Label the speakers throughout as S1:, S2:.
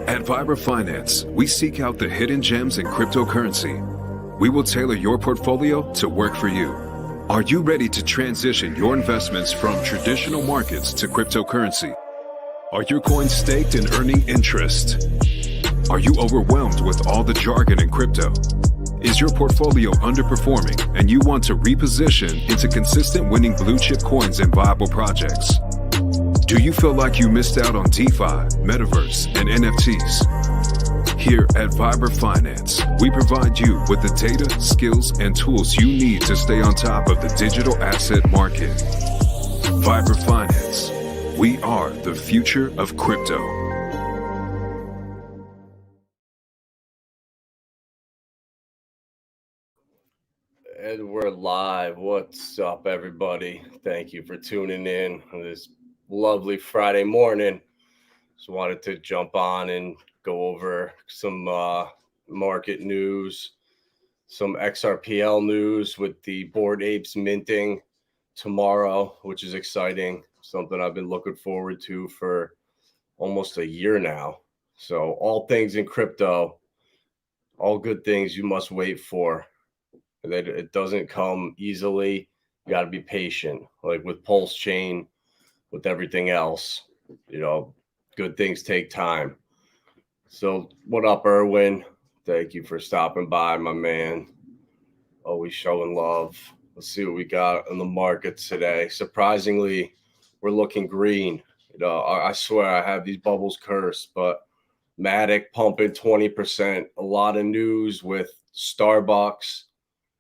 S1: At Viber Finance, we seek out the hidden gems in cryptocurrency. We will tailor your portfolio to work for you. Are you ready to transition your investments from traditional markets to cryptocurrency? Are your coins staked and earning interest? Are you overwhelmed with all the jargon in crypto? Is your portfolio underperforming and you want to reposition into consistent winning blue chip coins and viable projects? Do you feel like you missed out on DeFi, Metaverse, and NFTs? Here at Viber Finance, we provide you with the data, skills, and tools you need to stay on top of the digital asset market. Viber Finance. We are the future of crypto.
S2: And we're live. What's up, everybody? Thank you for tuning in on this lovely Friday morning. Just wanted to jump on and go over some market news, some XRPL news with the Bored Apes minting tomorrow, which is exciting. Something I've been looking forward to for almost a year now. So all things in crypto, all good things you must wait for. That it doesn't come easily. You got to be patient, like with Pulse Chain, with everything else. You know, good things take time. So what up, Erwin? Thank you for stopping by, my man. Always showing love. Let's see what we got in the markets today. Surprisingly, we're looking green. You know, I swear I have these bubbles cursed, but Matic pumping 20%. A lot of news with Starbucks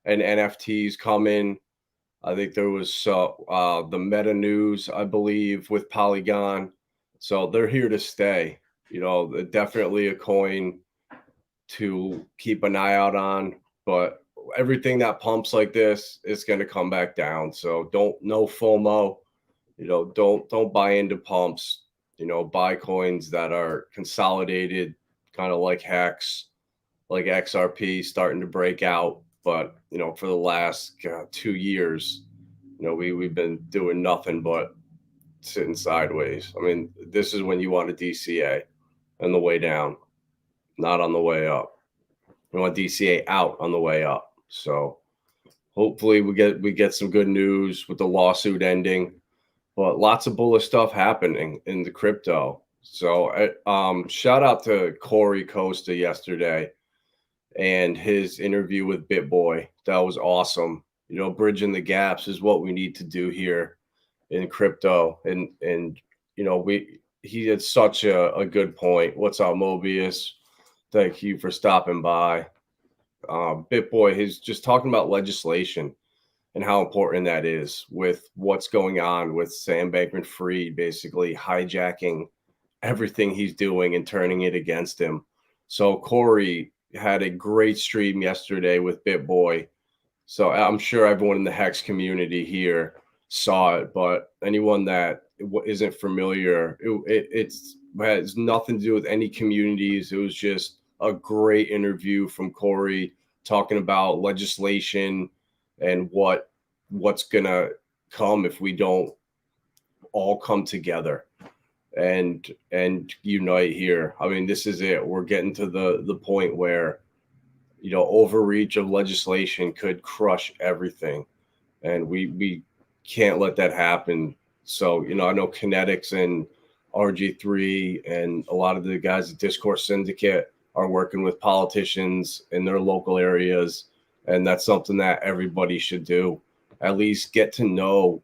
S2: and NFTs coming. I think there was the meta news, I believe, with Polygon. So they're here to stay. You know, definitely a coin to keep an eye out on. But everything that pumps like this is going to come back down. So no FOMO. You know, don't buy into pumps. You know, buy coins that are consolidated, kind of like Hex, like XRP starting to break out. But, you know, for the last 2 years, you know, we've been doing nothing but sitting sideways. I mean, this is when you want a DCA on the way down, not on the way up. You want DCA out on the way up. So hopefully we get some good news with the lawsuit ending. But lots of bullish stuff happening in the crypto. So shout out to Corey Costa yesterday and his interview with Bitboy. That was awesome. You know, bridging the gaps is what we need to do here in crypto. And you know, he had such a good point. What's up, Mobius? Thank you for stopping by. Bitboy, he's just talking about legislation and how important that is with what's going on with Sam Bankman-Fried basically hijacking everything he's doing and turning it against him. So Corey had a great stream yesterday with Bitboy. So I'm sure everyone in the Hex community here saw it, but anyone that isn't familiar, it has nothing to do with any communities. It was just a great interview from Corey talking about legislation and what's gonna come if we don't all come together and unite here. I mean, this is it. We're getting to the point where, you know, overreach of legislation could crush everything, and we can't let that happen. So, you know, I know Kinetics and RG3 and a lot of the guys at Discourse Syndicate are working with politicians in their local areas, and that's something that everybody should do. At least get to know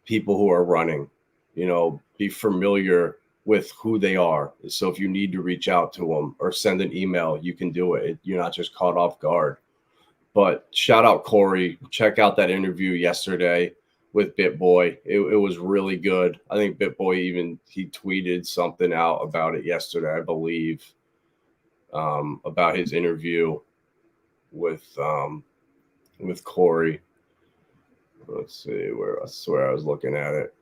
S2: people who are running, you know, be familiar with who they are. So if you need to reach out to them or send an email, you can do it. You're not just caught off guard. But shout out Corey. Check out that interview yesterday with Bitboy. It was really good. I think Bitboy he tweeted something out about it yesterday, I believe, about his interview with Corey. Let's see where I swear I was looking at it.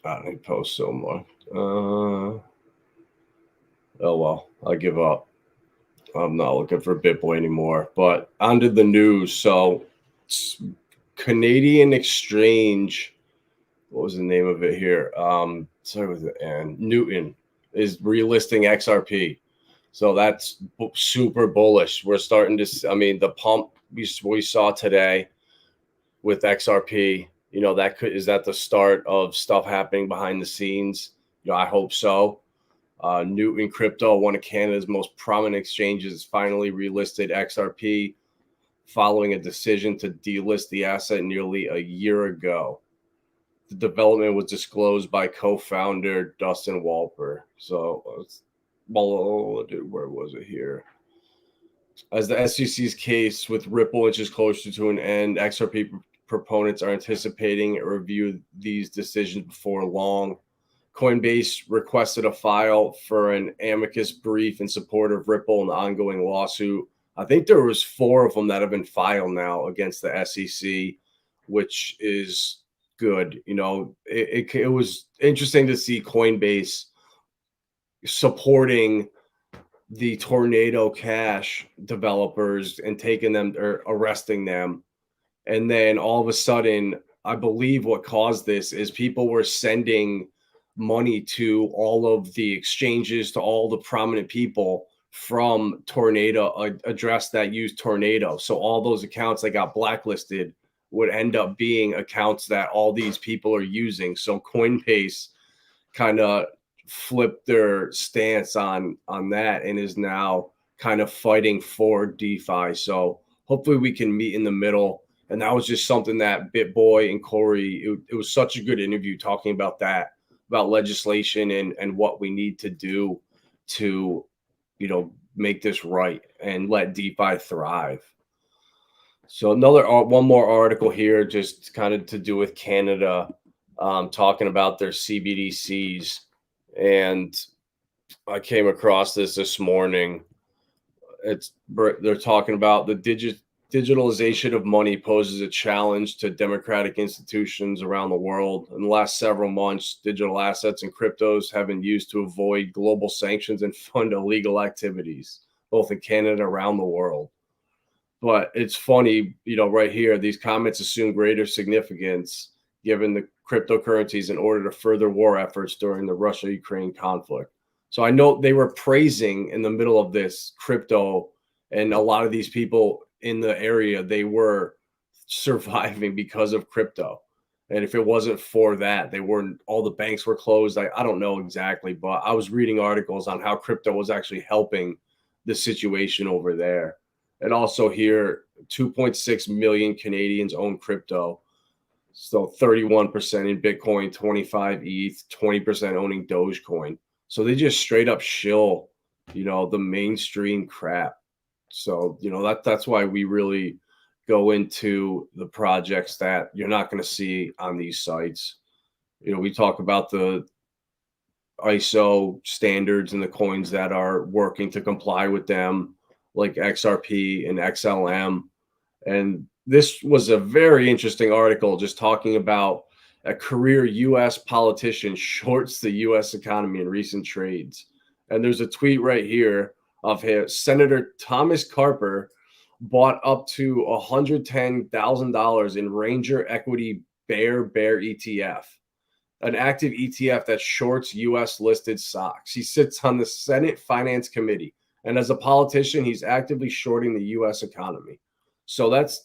S2: I didn't post so much. Oh well, I give up. I'm not looking for Bitboy anymore. But onto the news. So Canadian Exchange, what was the name of it here? Sorry with the N. Newton. is relisting XRP. So that's super bullish. We're starting to, I mean, the pump we saw today with XRP, you know, is that the start of stuff happening behind the scenes? You know, I hope so. Newton Crypto, one of Canada's most prominent exchanges, finally relisted XRP following a decision to delist the asset nearly a year ago. The development was disclosed by co-founder Dustin Walper. So, where was it here? As the SEC's case with Ripple inches closer to an end, XRP proponents are anticipating a review of these decisions before long. Coinbase requested a file for an amicus brief in support of Ripple in the ongoing lawsuit. I think there was 4 of them that have been filed now against the SEC, which is good. You know, it was interesting to see Coinbase supporting the Tornado Cash developers and taking them or arresting them. And then all of a sudden, I believe what caused this is people were sending money to all of the exchanges, to all the prominent people from Tornado, address that used Tornado. So all those accounts that got blacklisted would end up being accounts that all these people are using. So Coinbase kind of flipped their stance on that and is now kind of fighting for DeFi. So hopefully we can meet in the middle. And that was just something that Bitboy and Corey, it was such a good interview talking about that, about legislation and what we need to do to, you know, make this right and let DeFi thrive. So one more article here, just kind of to do with Canada, talking about their CBDCs. And I came across this morning. They're talking about the digitalization of money poses a challenge to democratic institutions around the world. In the last several months, digital assets and cryptos have been used to avoid global sanctions and fund illegal activities, both in Canada and around the world. But it's funny, you know, right here, these comments assume greater significance given the cryptocurrencies in order to further war efforts during the Russia-Ukraine conflict. So I know they were praising in the middle of this crypto, and a lot of these people in the area, they were surviving because of crypto. And if it wasn't for that, all the banks were closed. I don't know exactly, but I was reading articles on how crypto was actually helping the situation over there. And also here, 2.6 million Canadians own crypto. So 31% in Bitcoin, 25 ETH, 20% owning Dogecoin. So they just straight up shill, you know, the mainstream crap. So, you know, that's why we really go into the projects that you're not going to see on these sites. You know, we talk about the ISO standards and the coins that are working to comply with them, like XRP and XLM. And this was a very interesting article just talking about a career U.S. politician shorts the U.S. economy in recent trades. And there's a tweet right here of his Senator Thomas Carper bought up to $110,000 in Ranger Equity Bear ETF, an active ETF that shorts U.S. listed stocks. He sits on the Senate Finance Committee, and as a politician, he's actively shorting the U.S. economy. So that's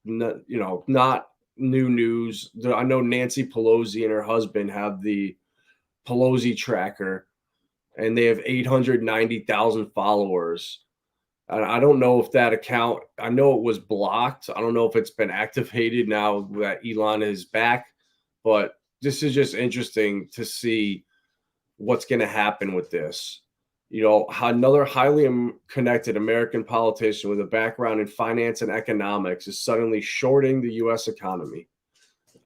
S2: not, you know, not new news. I know Nancy Pelosi and her husband have the Pelosi tracker, and they have 890,000 followers. And I don't know if that account, I know it was blocked. I don't know if it's been activated now that Elon is back, but this is just interesting to see what's going to happen with this. You know, another highly connected American politician with a background in finance and economics is suddenly shorting the U.S. economy,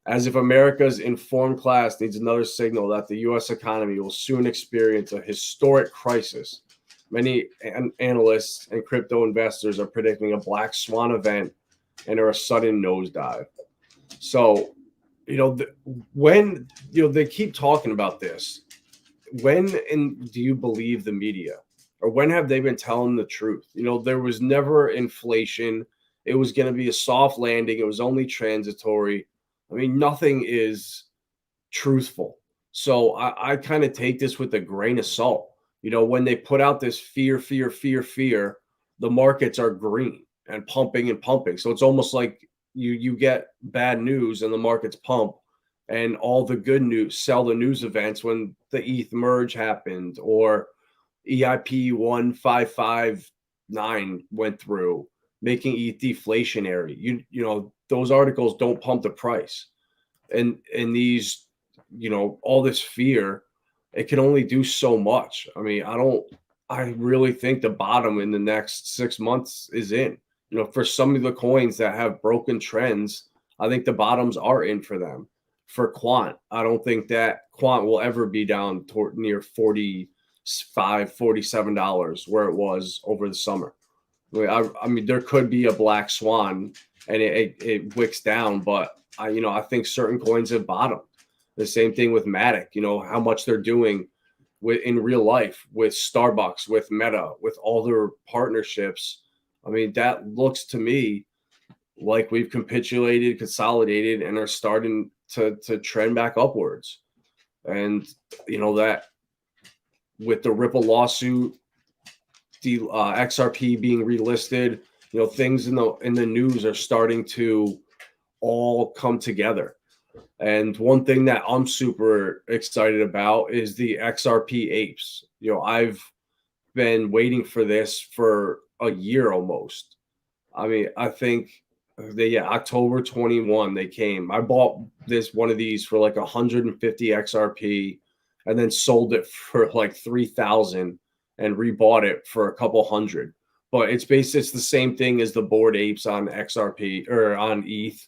S2: as if America's informed class needs another signal that the U.S. economy will soon experience a historic crisis. Many analysts and crypto investors are predicting a black swan event and a sudden nosedive. So, you know, when, you know, they keep talking about this, when do you believe the media, or when have they been telling the truth? You know, there was never inflation. It was going to be a soft landing. It was only transitory. I mean, nothing is truthful. So I kind of take this with a grain of salt. When they put out this fear, the markets are green and pumping and pumping. So it's almost like you get bad news and the markets pump, and all the good news sell the news events when the ETH merge happened, or EIP 1559 went through, making ETH deflationary. Those articles don't pump the price. And these, all this fear, it can only do so much. I mean, I really think the bottom in the next 6 months is in. For some of the coins that have broken trends, I think the bottoms are in for them. For quant, I don't think that quant will ever be down toward near $47 where it was over the summer. I mean, there could be a black swan and it wicks down, but I think certain coins have bottomed. The same thing with Matic, how much they're doing in real life with Starbucks, with Meta, with all their partnerships. I mean, that looks to me like we've capitulated, consolidated, and are starting to trend back upwards. And that with the Ripple lawsuit, the XRP being relisted, things in the news are starting to all come together. And one thing that I'm super excited about is the XRP Apes. I've been waiting for this for a year almost. I mean, I think October 21 they came. I bought one of these for like 150 XRP and then sold it for like 3,000 and rebought it for a couple hundred. But it's the same thing as the Bored Apes on XRP or on ETH.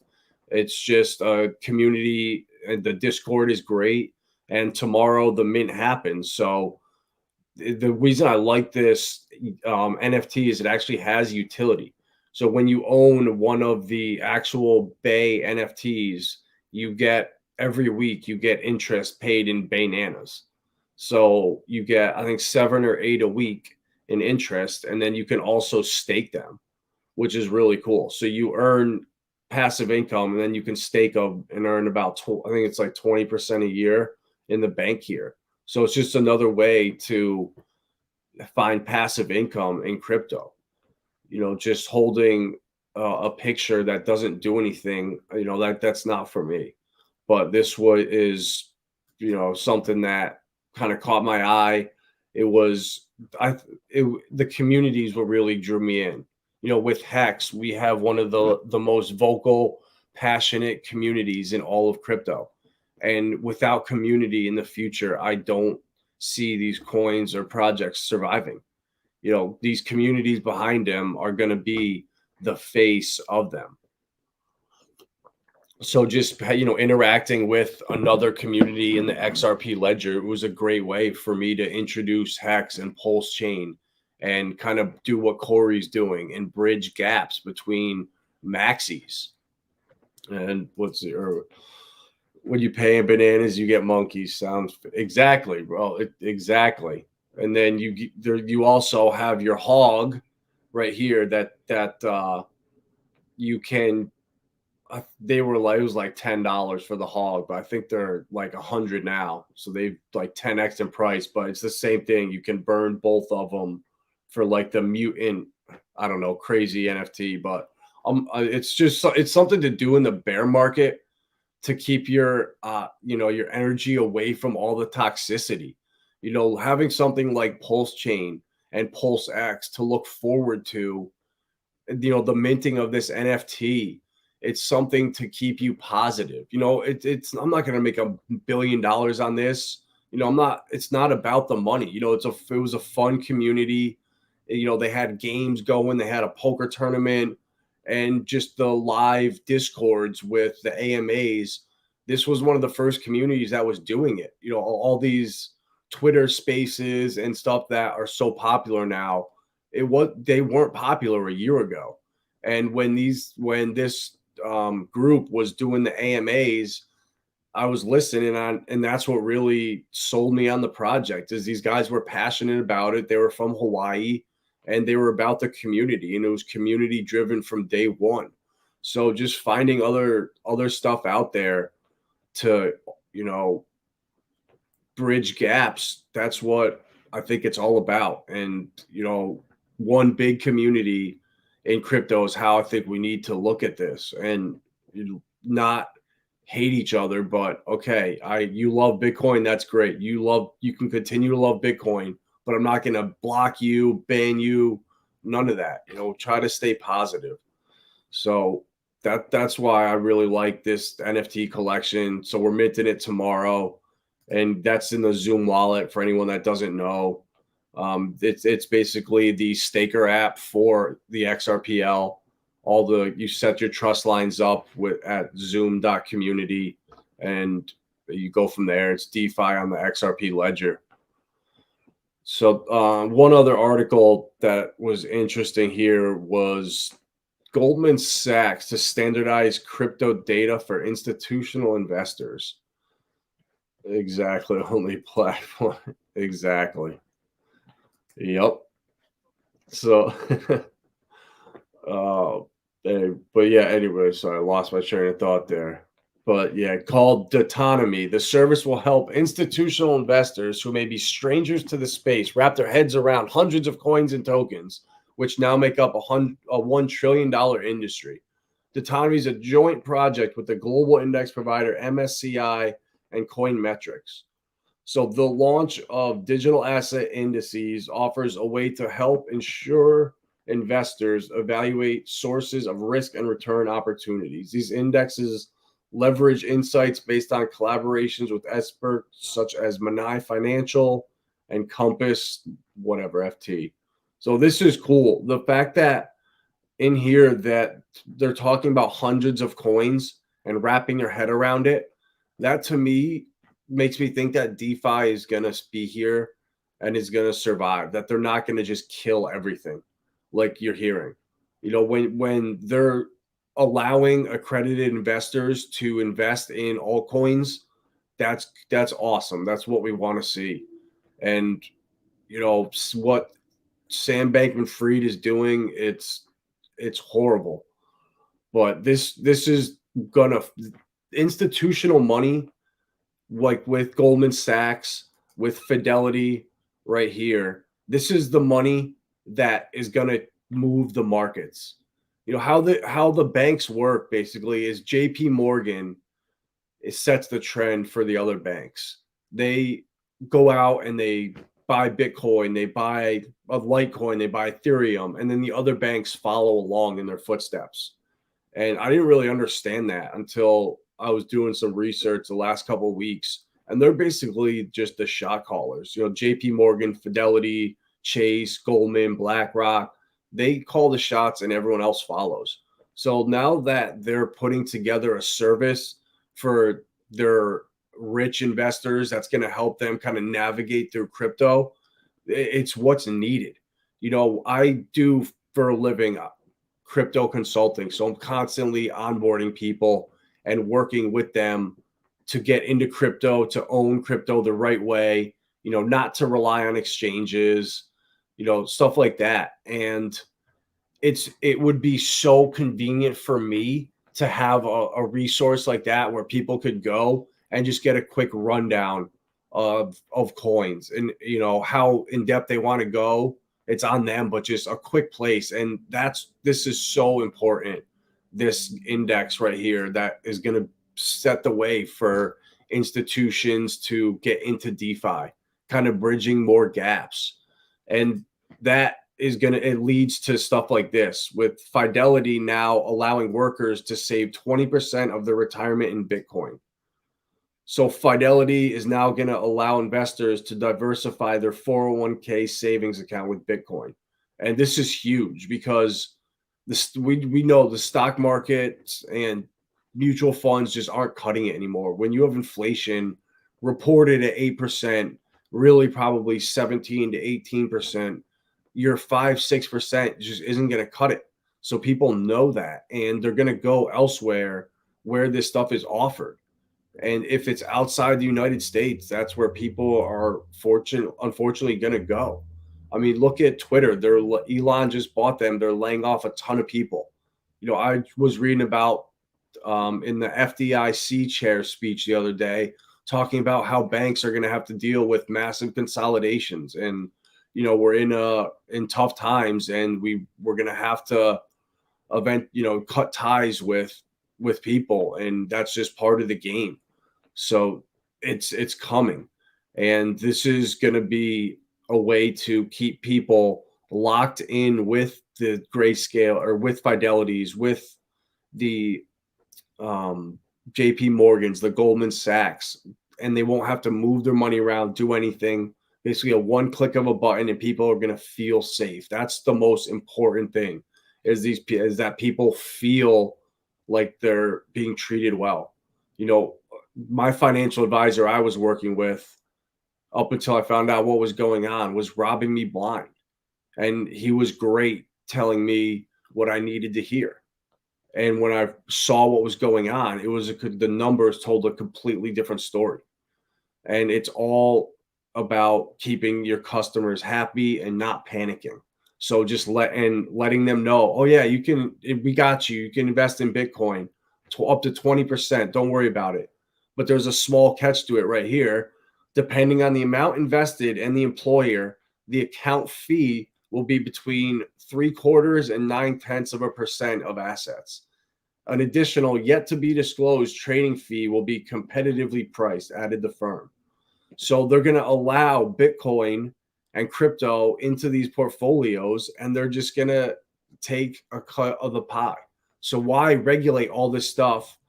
S2: It's just a community, and the Discord is great. And tomorrow the mint happens. So the reason I like this NFT is it actually has utility. So when you own one of the actual Bay NFTs, every week you get interest paid in bananas. So you get, I think, 7 or 8 a week in interest, and then you can also stake them, which is really cool. So you earn passive income, and then you can stake them and earn about, I think it's like 20% a year in the bank here. So it's just another way to find passive income in crypto. Just holding a picture that doesn't do anything, that's not for me. But this is, something that kind of caught my eye. The communities what really drew me in. With Hex, we have one of the most vocal, passionate communities in all of crypto. And without community in the future, I don't see these coins or projects surviving. These communities behind them are going to be the face of them. So just, interacting with another community in the XRP ledger, it was a great way for me to introduce Hex and Pulse Chain and kind of do what Corey's doing and bridge gaps between maxis. And when you pay in bananas, you get monkeys. Sounds exactly, bro. Exactly. And then you also have your hog right here that you can. It was like $10 for the hog, but I think they're like 100 now. So they've like 10x in price, but it's the same thing. You can burn both of them for like the mutant, I don't know, crazy NFT. But it's something to do in the bear market to keep your your energy away from all the toxicity. Having something like Pulse Chain and Pulse X to look forward to, the minting of this NFT. It's something to keep you positive. I'm not going to make $1 billion on this. It's not about the money. It was a fun community. They had games going, they had a poker tournament, and just the live discords with the AMAs. This was one of the first communities that was doing it. All these Twitter spaces and stuff that are so popular now, they weren't popular a year ago. And when this group was doing the AMAs, I was listening on, and that's what really sold me on the project. Is these guys were passionate about it. They were from Hawaii, and they were about the community, and it was community driven from day one. So just finding other stuff out there to bridge gaps. That's what I think it's all about. And, one big community in crypto is how I think we need to look at this and not hate each other, but okay, you love Bitcoin, that's great. You can continue to love Bitcoin, but I'm not going to block you, ban you, none of that. Try to stay positive. So that's why I really like this NFT collection. So we're minting it tomorrow, and that's in the Zoom wallet for anyone that doesn't know. It's basically the staker app for the XRPL. You set your trust lines up at zoom.community, and you go from there. It's DeFi on the XRP ledger. So one other article that was interesting here was Goldman Sachs to standardize crypto data for institutional investors. Exactly. Only platform. Exactly. Yep. So, but yeah, anyway, sorry, I lost my train of thought there. But yeah, called Datonomy. The service will help institutional investors who may be strangers to the space wrap their heads around hundreds of coins and tokens, which now make up a $1 trillion industry. Datonomy is a joint project with the global index provider MSCI and Coinmetrics. So the launch of digital asset indices offers a way to help ensure investors evaluate sources of risk and return opportunities. These indexes leverage insights based on collaborations with experts such as Manai Financial and Compass, whatever, FT. So this is cool. The fact that in here that they're talking about hundreds of coins and wrapping your head around it, that to me makes me think that DeFi is going to be here and is going to survive, that they're not going to just kill everything like you're hearing. When they're allowing accredited investors to invest in altcoins, that's awesome. That's what we want to see. And what Sam Bankman-Fried is doing, it's horrible. But this is gonna institutional money, like with Goldman Sachs, with Fidelity right here. This is the money that is gonna move the markets. How the banks work basically is JP Morgan sets the trend for the other banks. They go out and they buy Bitcoin, they buy a Litecoin, they buy Ethereum, and then the other banks follow along in their footsteps. And I didn't really understand that until I was doing some research the last couple of weeks. And they're basically just the shot callers. JP Morgan, Fidelity, Chase, Goldman, BlackRock, they call the shots and everyone else follows. So now that they're putting together a service for their rich investors that's going to help them kind of navigate through crypto, it's what's needed. I do for a living crypto consulting, so I'm constantly onboarding people and working with them to get into crypto, to own crypto the right way, not to rely on exchanges, stuff like that. And it would be so convenient for me to have a resource like that where people could go and just get a quick rundown of coins and how in depth they want to go. It's on them, but just a quick place. And this is so important. This index right here that is going to set the way for institutions to get into DeFi, kind of bridging more gaps. And that it leads to stuff like this, with Fidelity now allowing workers to save 20% of their retirement in Bitcoin. So Fidelity is now going to allow investors to diversify their 401k savings account with Bitcoin. And this is huge because we know the stock market and mutual funds just aren't cutting it anymore. When you have inflation reported at 8%, really probably 17 to 18%, your 5-6% just isn't going to cut it. So people know that, and they're going to go elsewhere where this stuff is offered. And if it's outside the United States, that's where people are unfortunately going to go. I mean, look at Twitter. Elon just bought them. They're laying off a ton of people. I was reading about in the FDIC chair speech the other day, talking about how banks are going to have to deal with massive consolidations, and we're in tough times, and we're going to have to cut ties with people, and that's just part of the game. So it's coming, and this is going to be a way to keep people locked in with the Grayscale or with Fidelities, with the JP Morgans, the Goldman Sachs, and they won't have to move their money around, do anything. Basically, a one click of a button, and people are going to feel safe. That's the most important thing. Is that people feel like they're being treated well. My financial advisor I was working with, up until I found out what was going on, was robbing me blind, and he was great telling me what I needed to hear. And when I saw what was going on, the numbers told a completely different story. And it's all about keeping your customers happy and not panicking. So just letting them know, oh yeah, we got you. You can invest in Bitcoin up to 20%. Don't worry about it. But there's a small catch to it right here. Depending on the amount invested and the employer, the account fee will be between 3/4 and 0.9% of assets. An additional yet to be disclosed trading fee will be competitively priced, added the firm. So they're going to allow Bitcoin and crypto into these portfolios, and they're just going to take a cut of the pie. So why regulate all this stuff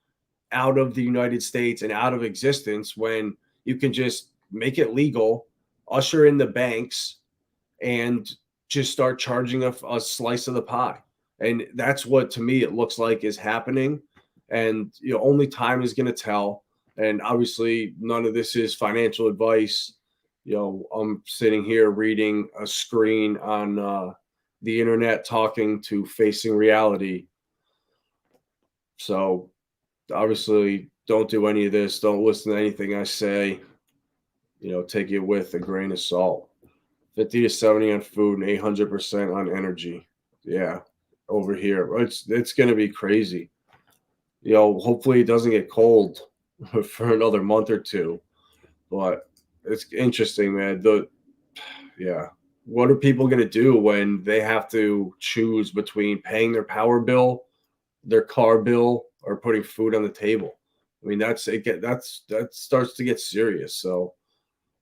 S2: out of the United States and out of existence when you can just make it legal, usher in the banks, and just start charging a slice of the pie? And that's what, to me, it looks like is happening. And only time is going to tell. And obviously, none of this is financial advice. I'm sitting here reading a screen on the internet, talking to Facing Reality. So obviously, don't do any of this. Don't listen to anything I say. Take it with a grain of salt. 50 to 70 on food and 800% on energy. Yeah, over here. It's going to be crazy. Hopefully it doesn't get cold for another month or two. But it's interesting, man. What are people going to do when they have to choose between paying their power bill, their car bill, or putting food on the table? I mean, that starts to get serious. So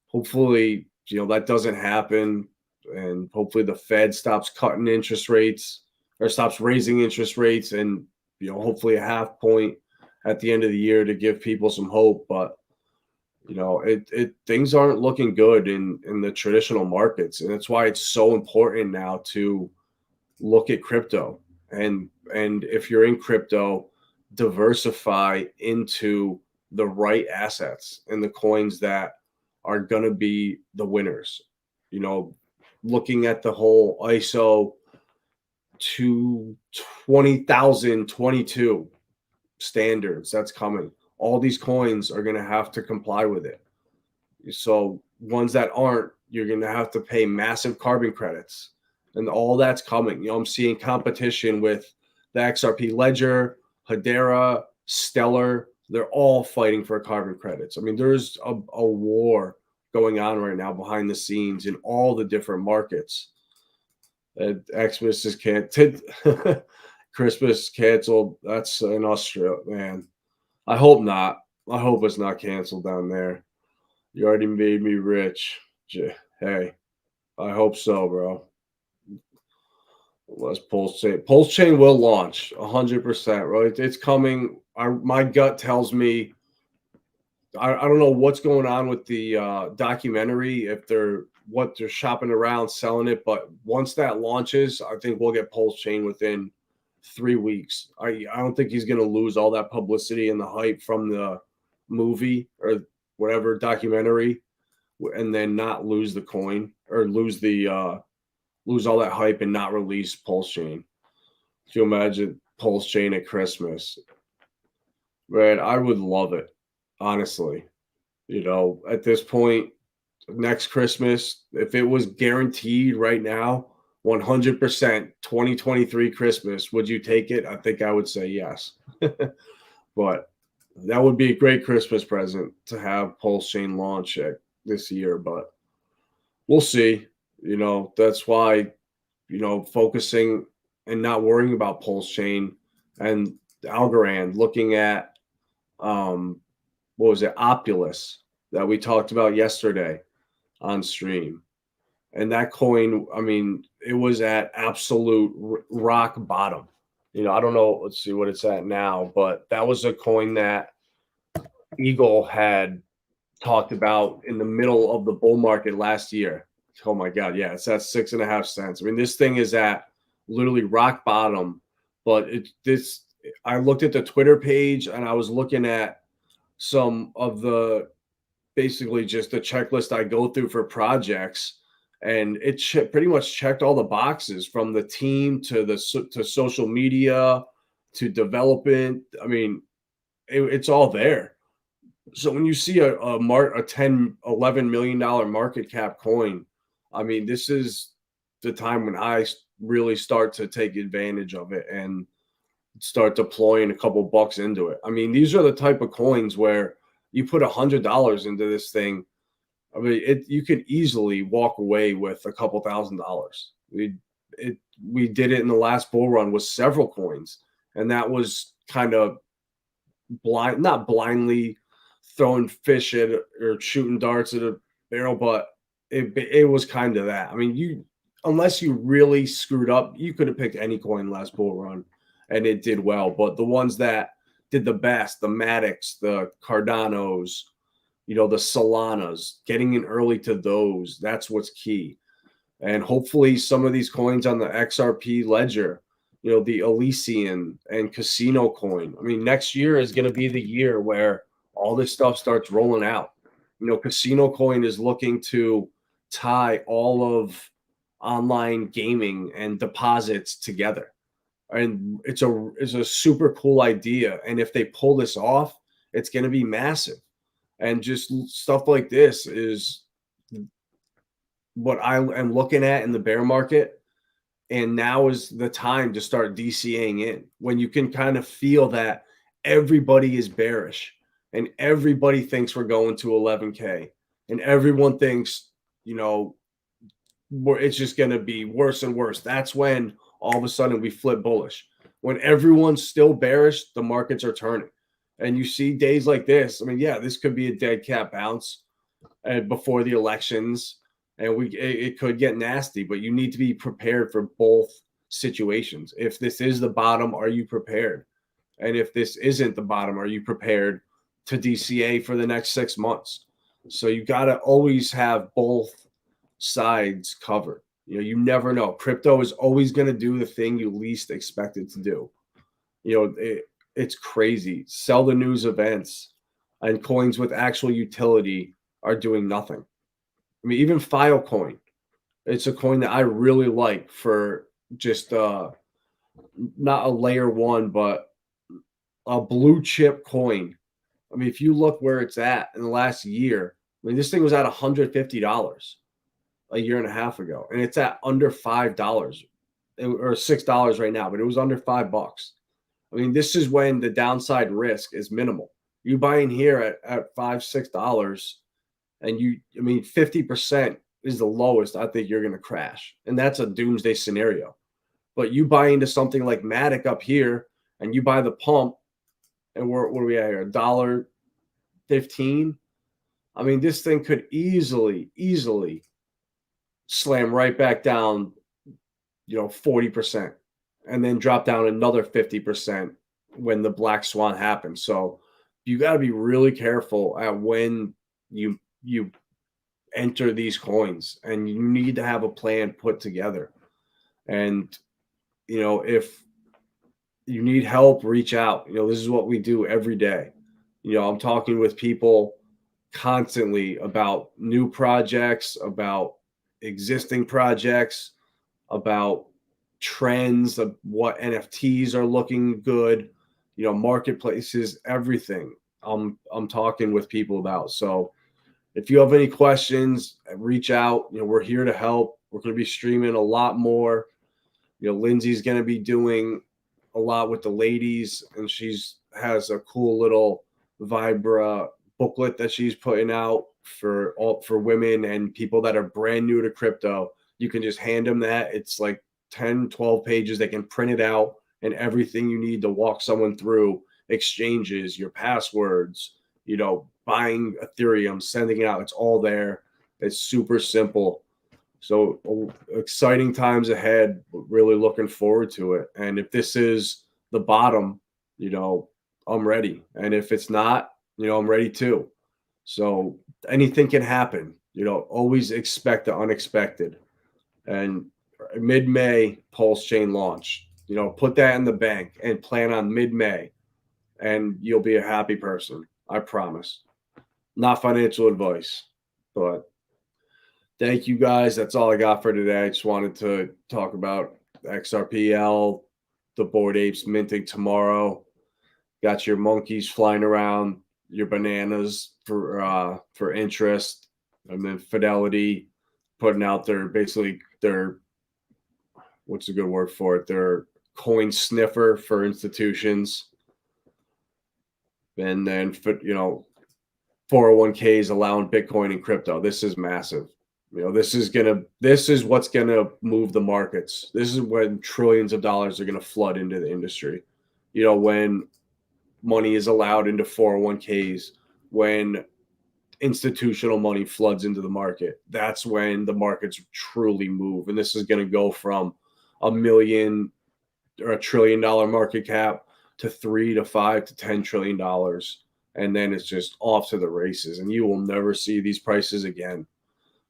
S2: hopefully, that doesn't happen, and hopefully the Fed stops cutting interest rates or stops raising interest rates, and hopefully a half point at the end of the year to give people some hope. But things aren't looking good in the traditional markets, and that's why it's so important now to look at crypto, and if you're in crypto, diversify into the right assets and the coins that are going to be the winners. Looking at the whole ISO to 20,022 standards that's coming, all these coins are going to have to comply with it. So ones that aren't, you're going to have to pay massive carbon credits, and all that's coming. I'm seeing competition with the XRP Ledger, Hedera, Stellar. They're all fighting for carbon credits. I mean, there's a war going on right now behind the scenes in all the different markets. Xmas is canceled. Christmas canceled. That's in Australia, man. I hope not. I hope it's not canceled down there. You already made me rich. Hey, I hope so, bro. Let's Pulse Chain. Pulse Chain will launch 100%, right? It's coming. My gut tells me. I don't know what's going on with the documentary, if they're shopping around selling it, but once that launches, I think we'll get Pulse Chain within 3 weeks. I don't think he's going to lose all that publicity and the hype from the movie or whatever documentary, and then not lose the coin or lose all that hype and not release Pulse Chain. Can you imagine Pulse Chain at Christmas? Man, I would love it, honestly. At this point, next Christmas, if it was guaranteed right now, 100% 2023 Christmas, would you take it? I think I would say yes. But That would be a great Christmas present to have Pulse Chain launch this year, but we'll see. That's why, focusing and not worrying about Pulse Chain and Algorand, looking at what was it, Opulus that we talked about yesterday on stream. And that coin, I mean, it was at absolute rock bottom. I don't know. Let's see what it's at now, but that was a coin that Eagle had talked about in the middle of the bull market last year. Oh my God. Yeah. It's at 6.5 cents. I mean, this thing is at literally rock bottom, but I looked at the Twitter page and I was looking at some of the, basically just the checklist I go through for projects, and it pretty much checked all the boxes from the team to social media to development. I mean, it's all there. So when you see a 10-11 million dollar market cap coin, I mean, this is the time when I really start to take advantage of it and start deploying a couple bucks into it. I mean, these are the type of coins where you put $100 into this thing. I mean, you could easily walk away with a couple $1,000s. We did it in the last bull run with several coins, and that was kind of not blindly throwing fish at or shooting darts at a barrel, but it was kind of that. I mean, unless you really screwed up, you could have picked any coin last bull run, and it did well. But the ones that did the best, the Matics, the Cardanos, the Solanas, getting in early to those, that's what's key. And hopefully some of these coins on the XRP ledger, the Elysian and Casino coin. I mean, next year is going to be the year where all this stuff starts rolling out. Casino coin is looking to tie all of online gaming and deposits together. And it's a super cool idea. And if they pull this off, it's going to be massive. And just stuff like this is what I am looking at in the bear market. And now is the time to start DCAing in, when you can kind of feel that everybody is bearish and everybody thinks we're going to 11K and everyone thinks, it's just going to be worse and worse. That's when all of a sudden we flip bullish. When everyone's still bearish, the markets are turning. And you see days like this. I mean, yeah, this could be a dead cat bounce before the elections, and it could get nasty, but you need to be prepared for both situations. If this is the bottom, are you prepared? And if this isn't the bottom, are you prepared to DCA for the next 6 months? So you got to always have both sides covered. You never know. Crypto is always going to do the thing you least expect it to do. It's crazy. Sell the news events, and coins with actual utility are doing nothing. I mean, even Filecoin, it's a coin that I really like for just not a layer one, but a blue chip coin. I mean, if you look where it's at in the last year, I mean, this thing was at $150 a year and a half ago, and it's at under $5 or $6 right now, but it was under $5. I mean, this is when the downside risk is minimal. You buy in here at $5, $6, and 50% is the lowest I think you're going to crash. And that's a doomsday scenario. But you buy into something like Matic up here, and you buy the pump, and what are we at here? $1.15. I mean, this thing could easily slam right back down, 40%. And then drop down another 50% when the black swan happens. So you got to be really careful at when you enter these coins, and you need to have a plan put together. And, if you need help, reach out. This is what we do every day. I'm talking with people constantly about new projects, about existing projects, about trends of what NFTs are looking good, marketplaces, everything I'm talking with people about. So if you have any questions, reach out. We're here to help. We're going to be streaming a lot more. Lindsay's going to be doing a lot with the ladies, and has a cool little Vibra booklet that she's putting out for women and people that are brand new to crypto. You can just hand them that. It's like 10, 12 pages. They can print it out and everything you need to walk someone through exchanges, your passwords, buying Ethereum, sending it out. It's all there. It's super simple. So exciting times ahead. Really looking forward to it. And if this is the bottom, I'm ready. And if it's not, I'm ready too. So anything can happen. Always expect the unexpected. And mid-May pulse chain launch. Put that in the bank and plan on mid-May, and you'll be a happy person. I promise. Not financial advice, but thank you guys. That's all I got for today. I just wanted to talk about XRPL, the Bored Apes minting tomorrow. Got your monkeys flying around, your bananas for interest, and then Fidelity putting out their what's a good word for it? Their coin sniffer for institutions, and then 401ks allowing Bitcoin and crypto. This is massive. This is what's gonna move the markets. This is when trillions of dollars are gonna flood into the industry. When money is allowed into 401ks, when institutional money floods into the market, that's when the markets truly move. And this is going to go from a million or $1 trillion market cap to $3 to $5 to $10 trillion. And then it's just off to the races, and you will never see these prices again.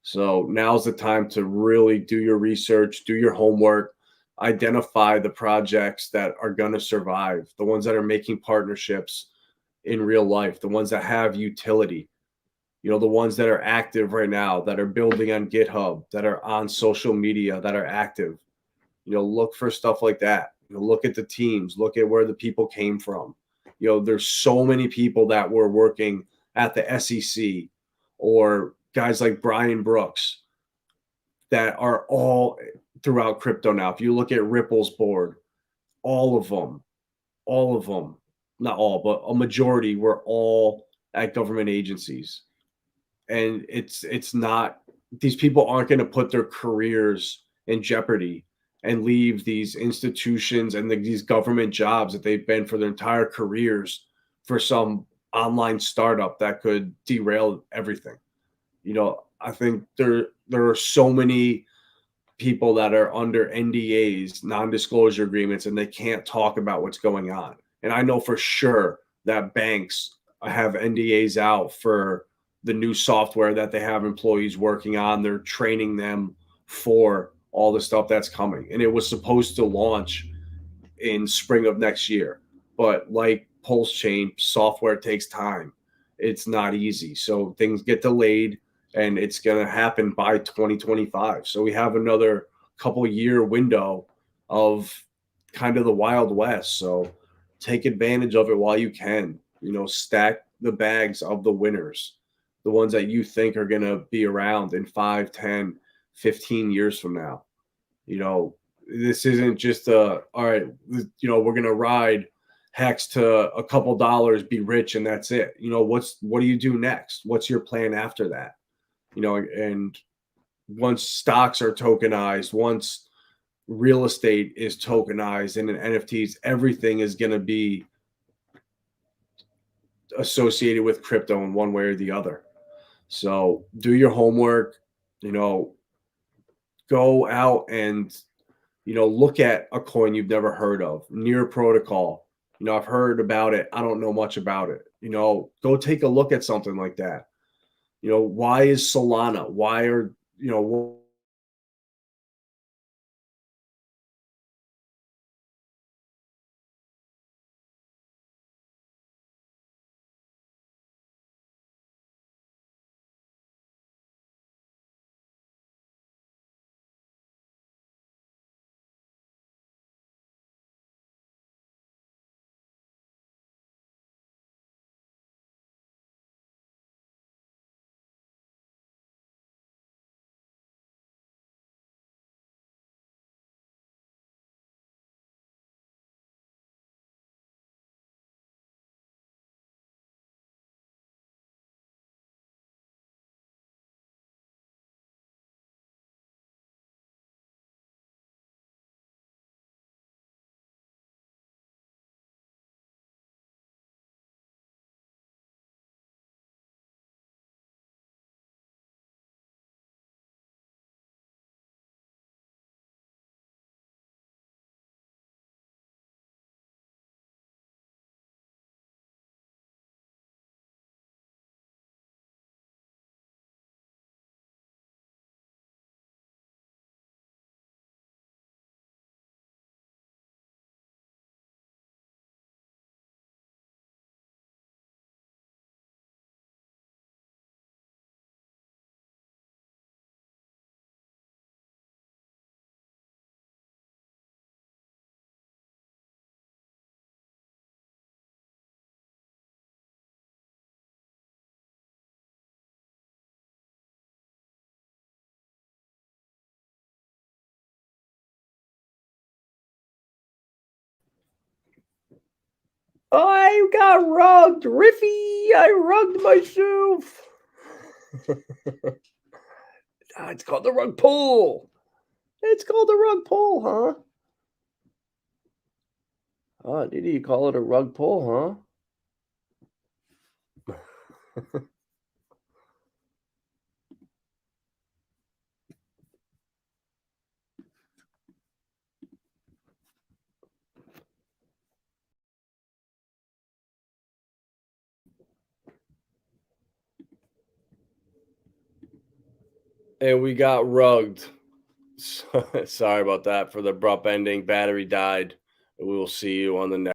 S2: So now's the time to really do your research, do your homework, identify the projects that are going to survive, the ones that are making partnerships in real life, the ones that have utility, the ones that are active right now, that are building on GitHub, that are on social media, that are active. Look for stuff like that. Look at the teams, look at where the people came from. There's so many people that were working at the SEC, or guys like Brian Brooks, that are all throughout crypto now. If you look at Ripple's board, all of them, not all, but a majority were all at government agencies. And it's not, these people aren't going to put their careers in jeopardy and leave these institutions and these government jobs that they've been for their entire careers for some online startup that could derail everything. I think there are so many people that are under NDAs, non-disclosure agreements, and they can't talk about what's going on. And I know for sure that banks have NDAs out for the new software that they have employees working on. They're training them for all the stuff that's coming. And it was supposed to launch in spring of next year. But like Pulse Chain, software takes time. It's not easy. So things get delayed, and it's going to happen by 2025. So we have another couple year window of kind of the Wild West. So take advantage of it while you can. Stack the bags of the winners, the ones that you think are going to be around in 5, 10, 15 years from now. This isn't just all right, we're going to ride Hex to a couple dollars, be rich, and that's it. What do you do next? What's your plan after that? And once stocks are tokenized, once real estate is tokenized and in NFTs, everything is going to be associated with crypto in one way or the other. So do your homework, go out and, look at a coin you've never heard of, Near Protocol. I've heard about it. I don't know much about it. Go take a look at something like that. Why is Solana? Why are, I got rugged, Riffy. I rugged myself. It's called the rug pull. It's called the rug pull, huh? Oh, did you call it a rug pull, huh? And we got rugged. Sorry about that for the abrupt ending. Battery died. We will see you on the next.